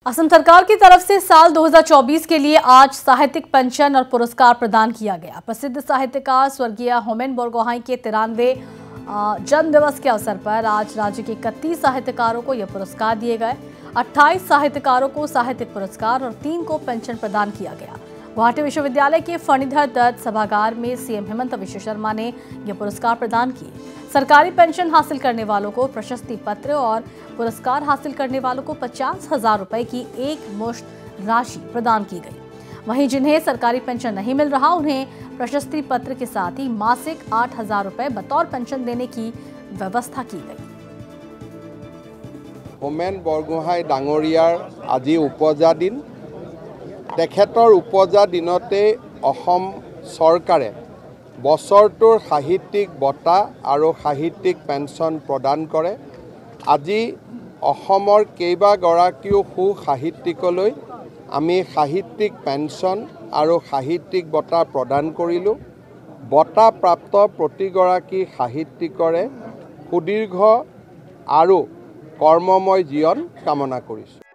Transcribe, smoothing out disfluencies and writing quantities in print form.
असम सरकार की तरफ से साल 2024 के लिए आज साहित्यिक पेंशन और पुरस्कार प्रदान किया गया। प्रसिद्ध साहित्यकार स्वर्गीय होमेन बोरगोहाई के 93वें जन्म दिवस के अवसर पर आज राज्य के 31 साहित्यकारों को यह पुरस्कार दिए गए। 28 साहित्यकारों को साहित्यिक पुरस्कार और 3 को पेंशन प्रदान किया गया। गुवाहाटी विश्वविद्यालय के फणिधर दत्त सभागार में सीएम हेमंत बिश्व शर्मा ने यह पुरस्कार प्रदान किए। सरकारी पेंशन हासिल करने वालों को प्रशस्ति पत्र और पुरस्कार हासिल करने वालों को 50,000 रुपए की एक मुश्त राशि प्रदान की गई। वहीं जिन्हें सरकारी पेंशन नहीं मिल रहा उन्हें प्रशस्ति पत्र के साथ ही मासिक 8,000 रुपए बतौर पेंशन देने की व्यवस्था की गई। होमेन बरगोहाई डांगरियार আজি उपजा दिन तेखेतर उपजा दिनते अहोम सरकारे बछरटोर साहित्यिक बँटा और साहित्यिक पेंशन प्रदान करे। আজি अहोमर केइबागराकिओ साहित्यिकলৈ आमी साहित्यिक पेंशन और साहित्यिक बँटा प्रदान करिलो। बँटा प्राप्त प्रतिगराकी साहित्यिकरे सुदीर्घ और कर्ममय जीवन कामना करिছোঁ।